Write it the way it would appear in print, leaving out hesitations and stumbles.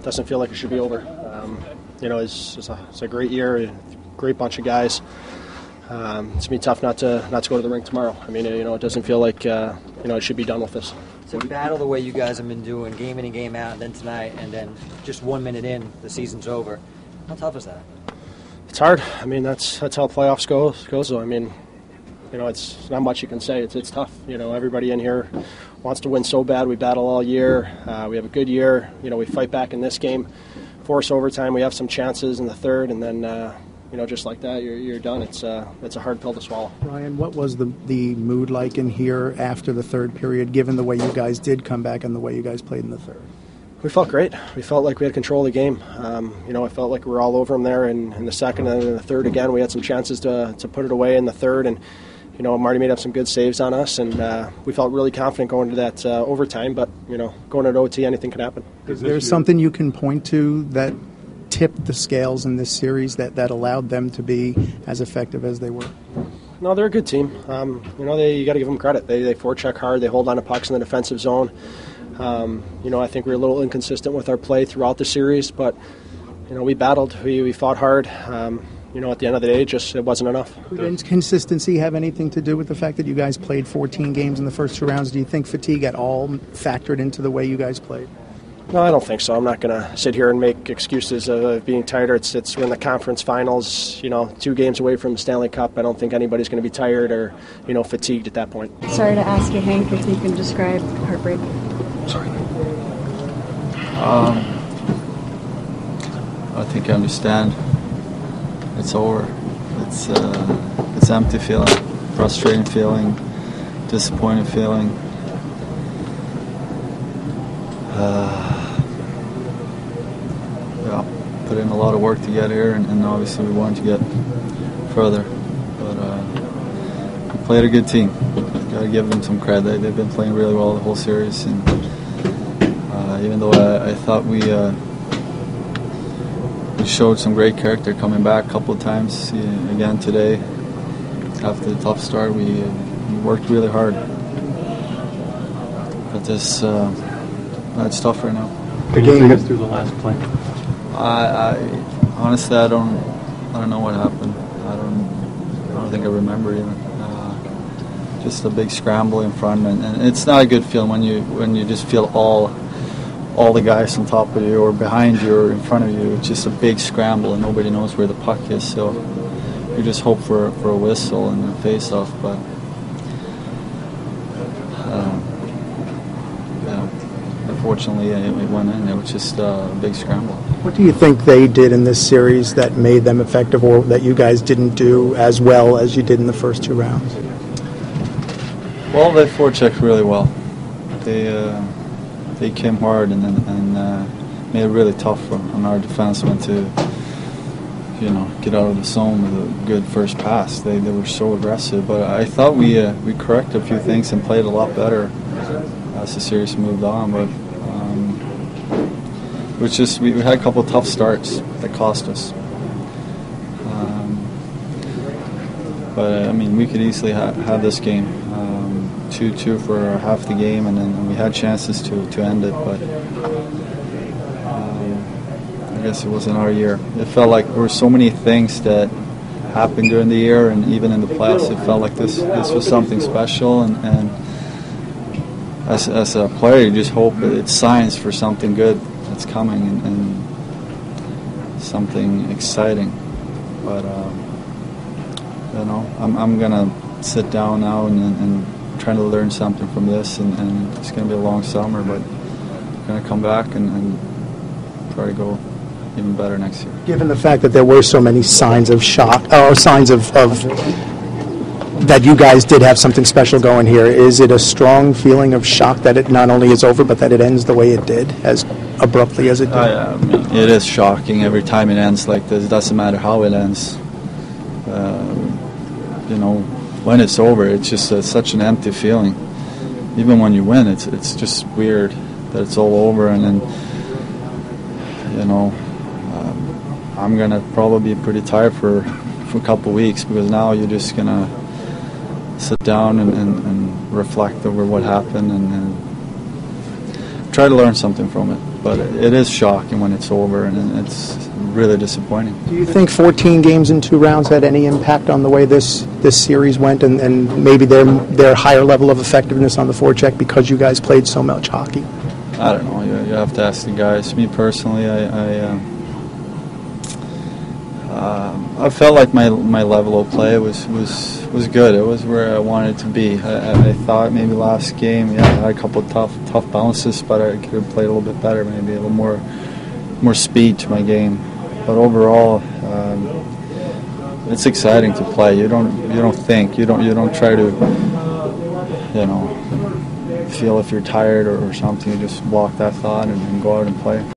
doesn't feel like it should be over. It's a great year, a great bunch of guys. It's going to be tough not to go to the rink tomorrow. I mean, it doesn't feel like, it should be done with this. To battle the way you guys have been doing, game in and game out, and then tonight, and then just 1 minute in, the season's over. How tough is that? It's hard. I mean, that's how playoffs goes. So, I mean, it's not much you can say. It's tough. Everybody in here wants to win so bad. We battle all year. We have a good year. We fight back in this game, force overtime. We have some chances in the third, and then just like that, you're done. It's a hard pill to swallow. Ryan, what was the mood like in here after the third period, given the way you guys did come back and the way you guys played in the third? We felt great. We felt like we had control of the game. I felt like we were all over them there in the second and in the third again. We had some chances to put it away in the third, and Marty made up some good saves on us, and we felt really confident going to that overtime. But going to OT, anything can happen. Is there something you can point to that tipped the scales in this series that allowed them to be as effective as they were? No, they're a good team. You got to give them credit. They forecheck hard. They hold on to pucks in the defensive zone. I think we were a little inconsistent with our play throughout the series, but we battled. We fought hard. At the end of the day, it wasn't enough. Could inconsistency have anything to do with the fact that you guys played 14 games in the first 2 rounds? Do you think fatigue at all factored into the way you guys played? No, I don't think so. I'm not going to sit here and make excuses of being tired. We're in the conference finals, 2 games away from the Stanley Cup. I don't think anybody's going to be tired or, fatigued at that point. Sorry to ask you, Hank, if you can describe heartbreak. Sorry. I think I understand. It's over. It's empty feeling, frustrating feeling, disappointed feeling. Put in a lot of work to get here, and obviously we wanted to get further. But we played a good team. Got to give them some credit. They've been playing really well the whole series, and even though I thought we showed some great character coming back a couple of times again today. After the tough start, we worked really hard. But this it's tough right now. Can you take us through the last play? I honestly I don't know what happened. I don't think I remember even. Just a big scramble in front, and it's not a good feeling when you just feel all the guys on top of you or behind you or in front of you. It's just a big scramble and nobody knows where the puck is. So you just hope for a whistle and a face-off, but unfortunately it went in. It was just a big scramble. What do you think they did in this series that made them effective, or that you guys didn't do as well as you did in the first 2 rounds? Well, they forechecked really well. They came hard and made it really tough on our defensemen to get out of the zone with a good first pass. They were so aggressive, but I thought we corrected a few things and played a lot better as the series moved on. But it was just we had a couple of tough starts that cost us. But I mean, we could easily have this game 2-2 for half the game, and then we had chances to end it. But I guess it wasn't our year. It felt like there were so many things that happened during the year, and even in the playoffs, it felt like this was something special. And as a player, you just hope it's signs for something good that's coming and something exciting. But I'm gonna sit down now and try to learn something from this, and it's gonna be a long summer, but I'm gonna come back and try to go even better next year. Given the fact that there were so many signs of shock, or signs of that you guys did have something special going here, is it a strong feeling of shock that it not only is over, but that it ends the way it did, as abruptly as it did? I mean, it is shocking every time it ends like this. It doesn't matter how it ends. When it's over, it's just such an empty feeling. Even when you win, it's just weird that it's all over, and then I'm gonna probably be pretty tired for a couple of weeks, because now you're just gonna sit down and reflect over what happened and try to learn something from it. But it is shocking when it's over, and it's really disappointing. Do you think 14 games in 2 rounds had any impact on the way this series went, and maybe their higher level of effectiveness on the forecheck because you guys played so much hockey? I don't know. You have to ask the guys. Me personally, I felt like my level of play was good. It was where I wanted to be. I thought maybe last game, I had a couple of tough bounces, but I could have played a little bit better, maybe a little more speed to my game. But overall, it's exciting to play. You don't think. You don't try to feel if you're tired or something. You just block that thought and go out and play.